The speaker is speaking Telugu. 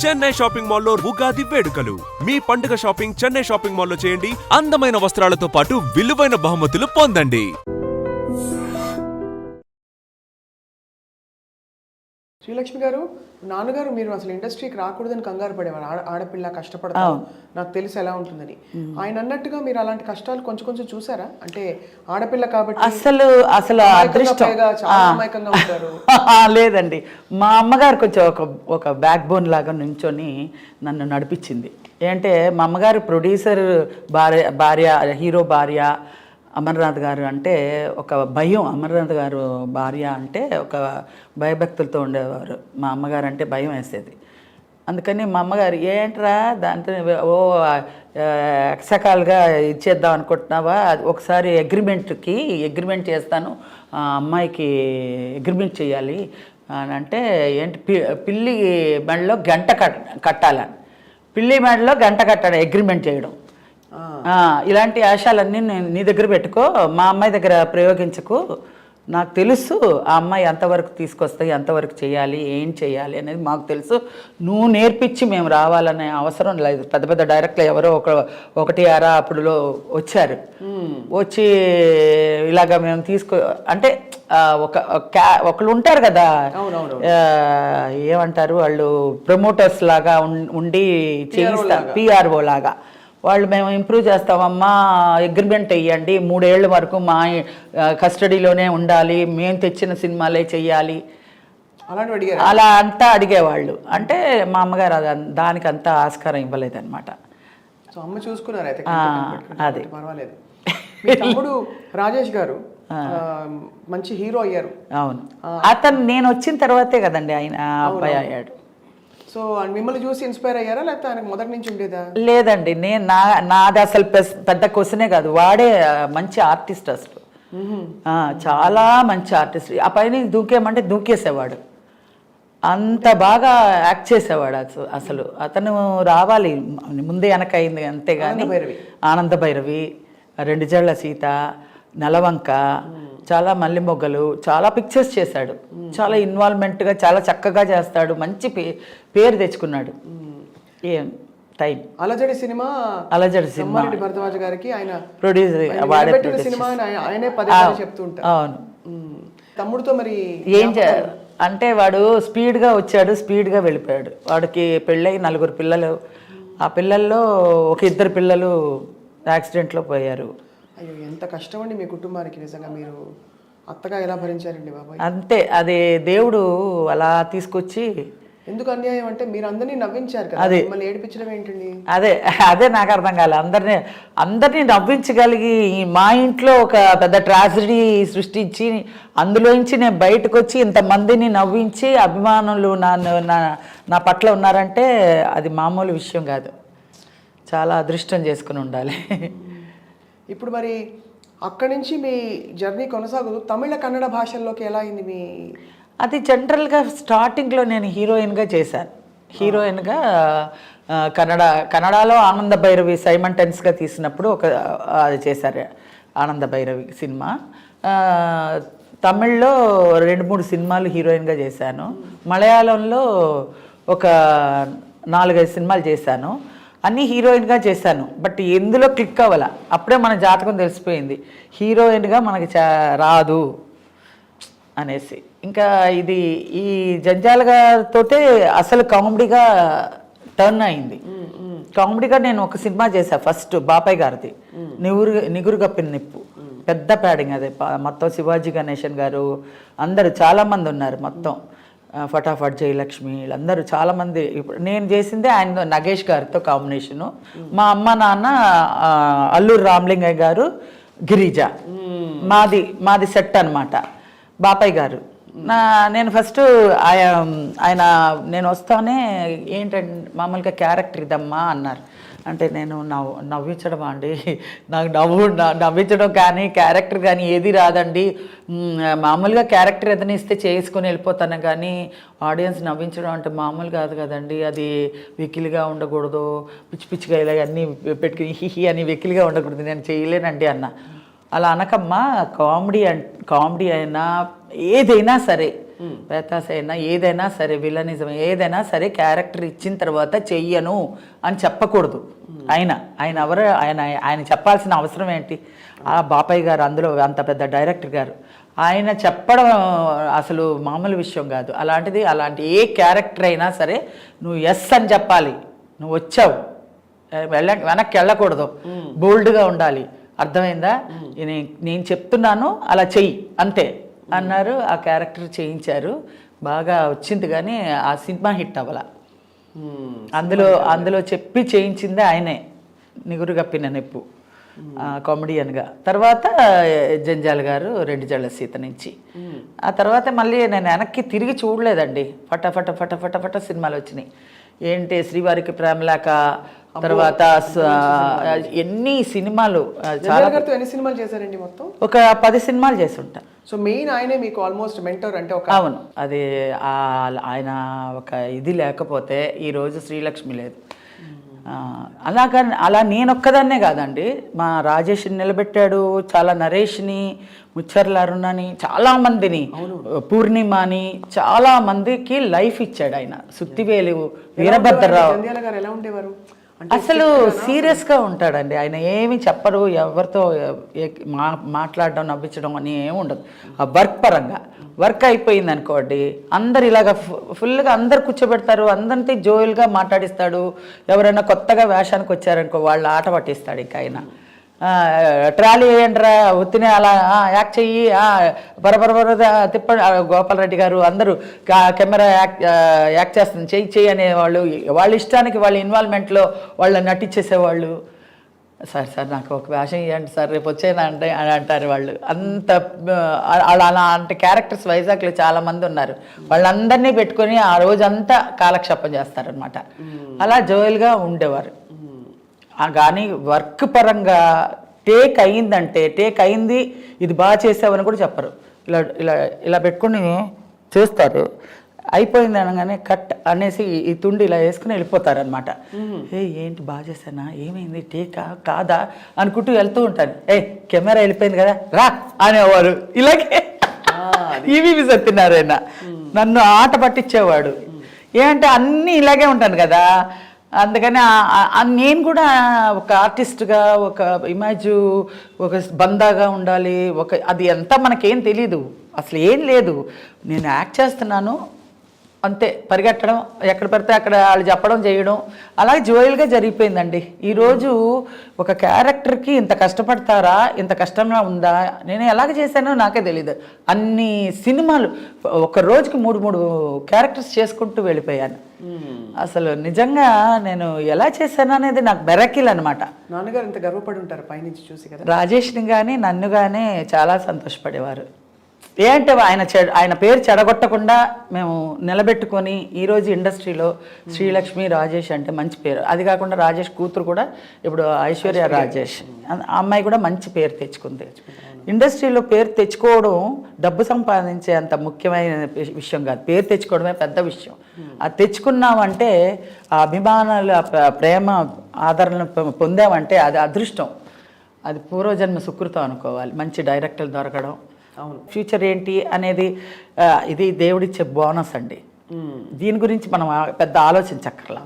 చెన్నై షాపింగ్ మాల్లో ఉగాది వేడుకలు. మీ పండుగ షాపింగ్ చెన్నై షాపింగ్ మాల్లో చేయండి. అందమైన వస్త్రాలతో పాటు విలువైన బహుమతులు పొందండి. శ్రీలక్ష్మి గారు, నాన్నగారు మీరు అసలు ఇండస్ట్రీకి రాకూడదని కంగారు పడేవారు. ఆడపిల్ల కష్టపడతాం, నాకు తెలిసి ఎలా ఉంటుందని. ఆయన అన్నట్టుగా మీరు అలాంటి కష్టాలు కొంచెం కొంచెం చూసారా? అంటే ఆడపిల్ల కాబట్టి అసలు అదృష్టం చాలా అమాయకంగా ఉంటారు. లేదండి, మా అమ్మగారు కొంచెం ఒక బ్యాక్ బోన్ లాగా నుంచొని నన్ను నడిపించింది. ఏంటంటే మా అమ్మగారు ప్రొడ్యూసర్ భార్య హీరో భార్య అమర్నాథ్ గారు అంటే ఒక భయం. అమర్నాథ్ గారు భార్య అంటే ఒక భయభక్తులతో ఉండేవారు. మా అమ్మగారు అంటే భయం వేసేది. అందుకని మా అమ్మగారు ఏంట్రా దాంతో ఎక్సకాలుగా ఇచ్చేద్దాం అనుకుంటున్నావా, ఒకసారి అగ్రిమెంట్ చేస్తాను, అమ్మాయికి అగ్రిమెంట్ చేయాలి అని అంటే, ఏంటి పిల్లి మెడలో గంట కట్టాలని, పిల్లి మెడలో గంట కట్టాలి అగ్రిమెంట్ చేయడం. ఇలాంటి ఆశాలన్నీ నీ దగ్గర పెట్టుకో, మా అమ్మాయి దగ్గర ప్రయోగించకు, నాకు తెలుసు ఆ అమ్మాయి ఎంతవరకు తీసుకొస్తాయి, ఎంతవరకు చేయాలి, ఏం చేయాలి అనేది మాకు తెలుసు, నువ్వు నేర్పించి మేము రావాలనే అవసరం లేదు. పెద్ద పెద్ద డైరెక్టర్లు ఎవరో ఒకటి అరా అప్పుడులో వచ్చారు, వచ్చి ఇలాగ మేము అంటే ఒకళ్ళు ఉంటారు కదా, ఏమంటారు వాళ్ళు, ప్రమోటర్స్ లాగా ఉండి చేయిస్తారు, పిఆర్ఓ లాగా. వాళ్ళు మేము ఇంప్రూవ్ చేస్తామమ్మా, అగ్రిమెంట్ వేయండి, 3 ఏళ్ళ వరకు మా కస్టడీలోనే ఉండాలి, మేము తెచ్చిన సినిమాలే చెయ్యాలి, అలా అంతా అడిగేవాళ్ళు. అంటే మా అమ్మగారు దానికి అంతా ఆస్కారం ఇవ్వలేదన్నమాట. అమ్మ చూసుకున్నారు అయితే. అది పర్వాలేదు. మీ తమ్ముడు రాజేష్ గారు మంచి హీరో అయ్యారు. అవును, అతను నేను వచ్చిన తర్వాతే కదండి ఆయన అబ్బాయి అయ్యాడు. సో మిమ్మల్ని చూసి ఇన్స్పైర్ అయ్యారా, లేకపోతే ఆయనకు మొదటి నుంచి ఉండేదా? లేదండి, నాది అసలు పెద్ద క్వశ్చనే కాదు, వాడే మంచి ఆర్టిస్ట్ అసలు, చాలా మంచి ఆర్టిస్ట్. ఆ పైన దూకేమంటే దూకేసేవాడు, అంత బాగా యాక్ట్ చేసేవాడు. అసలు అతను రావాలి, ముందే వెనక అయింది అంతేగాని. ఆనంద భైరవి, 2 జళ్ల సీత, నెలవంక, చాలా మల్లె మొగ్గలు, చాలా పిక్చర్స్ చేశాడు. చాలా ఇన్వాల్వ్మెంట్గా చాలా చక్కగా చేస్తాడు, మంచి పేరు తెచ్చుకున్నాడు. ఏం టైం అలజడి సినిమా భరద్వాజ్ గారికి ఆయన ప్రొడ్యూసర్ సినిమా ఆయనే పదే చెప్తుంటారు. అవును. తమ్ముడితో మరి ఏం అంటే వాడు స్పీడ్గా వచ్చాడు, స్పీడ్గా వెళ్ళిపోయాడు. వాడికి పెళ్ళై 4 పిల్లలు, ఆ పిల్లల్లో ఒక 2 పిల్లలు యాక్సిడెంట్లో పోయారు. అయ్యో, ఎంత కష్టం అండి మీ కుటుంబానికి. నిజంగా మీరు అత్తగా ఎలా భరించారండి బాబాయ్? అంతే, అది దేవుడు అలా తీసుకొచ్చి. ఎందుకు అన్యాయం అంటే మీరు అందరినీ నవ్వించారు కదా, మిమ్మల్ని ఏడిపించడం ఏంటండి? అదే నాకు అర్థం కాలే. అందరినీ నవ్వించగలిగి మా ఇంట్లో ఒక పెద్ద ట్రాజడీ సృష్టించి అందులోంచి నేను బయటకు వచ్చి ఇంతమందిని నవ్వించి అభిమానులు నా పట్ల ఉన్నారంటే అది మామూలు విషయం కాదు. చాలా అదృష్టం చేసుకుని ఉండాలి. ఇప్పుడు మరి అక్కడి నుంచి మీ జర్నీ కొనసాగుతూ తమిళ కన్నడ భాషల్లోకి ఎలా అయింది మీ? అది జనరల్గా స్టార్టింగ్లో నేను హీరోయిన్గా చేశాను. హీరోయిన్గా కన్నడలో ఆనంద భైరవి సైమంటెన్స్గా తీసినప్పుడు అది చేశారు, ఆనంద భైరవి సినిమా. తమిళ్లో 2-3 సినిమాలు హీరోయిన్గా చేశాను. మలయాళంలో ఒక 4-5 సినిమాలు చేశాను. అన్నీ హీరోయిన్గా చేశాను. బట్ ఎందులో క్లిక్ అవ్వాల, అప్పుడే మన జాతకం తెలిసిపోయింది, హీరోయిన్గా మనకి రాదు అనేసి. ఇంకా ఈ జంజాలతోటే అసలు కామెడీగా టర్న్ అయింది. కామెడీగా నేను ఒక సినిమా చేశాను ఫస్ట్, బాపయ్య గారిది, నిగురు కప్పిన నిప్పు. పెద్ద ప్యాడింగ్ అదే, మొత్తం శివాజీ గణేశన్ గారు అందరూ చాలామంది ఉన్నారు, మొత్తం ఫటాఫట్ జయలక్ష్మి, వీళ్ళందరూ చాలామంది. ఇప్పుడు నేను చేసిందే ఆయన నగేష్ గారితో కాంబినేషను. మా అమ్మ నాన్న అల్లూరు రామలింగయ్య గారు, గిరిజ, మాది సెట్ అనమాట. బాపయ్య గారు నేను ఫస్ట్ ఆయన నేను వస్తానే ఏంటంటే మామూలుగా క్యారెక్టర్ ఇదమ్మా అన్నారు. అంటే నేను నవ్వించడం అండి, నాకు నవ్వించడం కానీ క్యారెక్టర్ కానీ ఏది రాదండి. మామూలుగా క్యారెక్టర్ ఏదైనా ఇస్తే చేసుకొని వెళ్ళిపోతాను, కానీ ఆడియన్స్ నవ్వించడం అంటే మామూలు కాదు కదండి, అది వెకిలిగా ఉండకూడదు, పిచ్చి పిచ్చిగా ఇలా అన్నీ పెట్టుకుని హిహి అని వెకిలిగా ఉండకూడదు, నేను చేయలేనండి అన్న. అలా అనకమ్మా, కామెడీ అయినా ఏదైనా సరే పేతాస్ అయినా ఏదైనా సరే విలనిజం ఏదైనా సరే క్యారెక్టర్ ఇచ్చిన తర్వాత చెయ్యను అని చెప్పకూడదు. ఆయన ఎవరు, ఆయన చెప్పాల్సిన అవసరం ఏంటి? ఆ బాపయ్య గారు అందులో అంత పెద్ద డైరెక్టర్ గారు, ఆయన చెప్పడం అసలు మామూలు విషయం కాదు. అలాంటి ఏ క్యారెక్టర్ అయినా సరే నువ్వు ఎస్ అని చెప్పాలి. నువ్వు వచ్చావు, వెనక్కి వెళ్ళకూడదు, బోల్డ్గా ఉండాలి. అర్థమైందా? నేను చెప్తున్నాను అలా చెయ్యి అంతే అన్నారు. ఆ క్యారెక్టర్ చేయించారు, బాగా వచ్చింది. కానీ ఆ సినిమా హిట్ అవ్వాల. అందులో చెప్పి చేయించిందే ఆయనే, నిగురు కప్పిన నెప్పు కామెడియన్గా. తర్వాత జంజాల గారు రెండు జళ్ళ సీత నుంచి. ఆ తర్వాత మళ్ళీ నేను వెనక్కి తిరిగి చూడలేదండి. ఫట సినిమాలు వచ్చినాయి. ఏంటి శ్రీవారికి ప్రేమలేక, తర్వాత ఎన్ని సినిమాలు, చాలా ఎన్ని సినిమాలు చేశారండి మొత్తం? ఒక 10 సినిమాలు చేసి ఉంటా. సో మెయిన్ ఆయనే మీకు ఆల్మోస్ట్ మెంటర్ అంటే ఒక. అవును, అది ఆయన ఒక ఇది లేకపోతే ఈరోజు శ్రీలక్ష్మి లేదు. అలా నేనొక్కదాన్నే కాదండి, మా రాజేష్ని నిలబెట్టాడు, చాలా నరేష్ని, ముచ్చర్ల అరుణని, చాలామందిని, పూర్ణిమని, చాలా మందికి లైఫ్ ఇచ్చాడు ఆయన. సుత్తివేలు వీరభద్రరావు జంధ్యాల గారు ఎలా ఉండేవారు? అసలు సీరియస్గా ఉంటాడండి. ఆయన ఏమి చెప్పరు, ఎవరితో మాట్లాడడం నవ్వించడం అని ఏమి ఉండదు. ఆ వర్క్ పరంగా వర్క్ అయిపోయింది అనుకోండి, అందరు ఇలాగ ఫుల్గా అందరు కూర్చోబెడతారు, అందరితో జోయిల్గా మాట్లాడిస్తాడు. ఎవరైనా కొత్తగా వేషానికి వచ్చారనుకో వాళ్ళ ఆట పట్టిస్తాడు. ఇంకా ఆయన ట్రాలీ వేయండిరా, ఉత్తినే అలా యాక్ట్ చెయ్యి, బరబర తిప్పండి. గోపాలరెడ్డి గారు అందరూ కెమెరా యాక్ట్ చేస్తుంది, చెయ్యి అనేవాళ్ళు. వాళ్ళ ఇష్టానికి వాళ్ళ ఇన్వాల్వ్మెంట్లో వాళ్ళు నటించేసేవాళ్ళు. సార్ నాకు ఒక వేషం ఇవ్వండి సార్, రేపు వచ్చేనా అంటే అని అంటారు వాళ్ళు. అంత అలాంటి క్యారెక్టర్స్ వైజాగ్లో చాలామంది ఉన్నారు. వాళ్ళందరినీ పెట్టుకొని ఆ రోజంతా కాలక్షేపం చేస్తారనమాట. అలా జోయల్గా ఉండేవారు. కానీ వర్క్ పరంగా టేక్ అయింది, ఇది బాగా చేసావని కూడా చెప్పరు. ఇలా పెట్టుకుని చేస్తారు. అయిపోయింది అనగానే కట్ అనేసి ఈ తుండి ఇలా వేసుకుని వెళ్ళిపోతారనమాట. ఏంటి బాగా చేశానా, ఏమైంది, టేకా కాదా అనుకుంటూ వెళ్తూ ఉంటాను. కెమెరా వెళ్ళిపోయింది కదా రా అనేవారు. ఇలాగే ఈవీవి సత్యనారాయణ నన్ను ఆట పట్టించేవాడు. ఏంటంటే అన్నీ ఇలాగే ఉంటాను కదా, అందుకని నేను కూడా ఒక ఆర్టిస్ట్గా ఒక ఇమేజ్, ఒక బందాగా ఉండాలి. అది ఎంత మనకేం తెలీదు, అసలు ఏం లేదు. నేను యాక్ట్ చేస్తున్నాను అంతే, పరిగెట్టడం, ఎక్కడ పడితే అక్కడ వాళ్ళు చెప్పడం చేయడం, అలాగే జోయల్గా జరిగిపోయిందండి. ఈరోజు ఒక క్యారెక్టర్కి ఇంత కష్టపడతారా, ఇంత కష్టంగా ఉందా, నేను ఎలాగ చేశానో నాకే తెలీదు. అన్ని సినిమాలు ఒక రోజుకి 3 క్యారెక్టర్స్ చేసుకుంటూ వెళ్ళిపోయాను. అసలు నిజంగా నేను ఎలా చేశాను అనేది నాకు బెరకిల్ అనమాట. నాన్నగారు ఇంత గర్వపడి ఉంటారు పైనుంచి చూసి కదా. రాజేష్ని కానీ నన్ను కానీ చాలా సంతోషపడేవారు. ఏంటంటే ఆయన పేరు చెడగొట్టకుండా మేము నిలబెట్టుకొని ఈరోజు ఇండస్ట్రీలో శ్రీలక్ష్మి రాజేష్ అంటే మంచి పేరు. అది కాకుండా రాజేష్ కూతురు కూడా ఇప్పుడు ఐశ్వర్య రాజేష్, ఆ అమ్మాయి కూడా మంచి పేరు తెచ్చుకుంది. ఇండస్ట్రీలో పేరు తెచ్చుకోవడం డబ్బు సంపాదించే అంత ముఖ్యమైన విషయం కాదు, పేరు తెచ్చుకోవడమే పెద్ద విషయం. అది తెచ్చుకున్నామంటే ఆ అభిమానాలు, ప్రేమ, ఆదరణ పొందామంటే అది అదృష్టం, అది పూర్వజన్మ సుకృతం అనుకోవాలి. మంచి డైరెక్టర్లు దొరకడం, అవును, ఫ్యూచర్ ఏంటి అనేది ఇది దేవుడిచ్చే బోనస్ అండి. దీని గురించి మనం పెద్ద ఆలోచించక్కర్లా.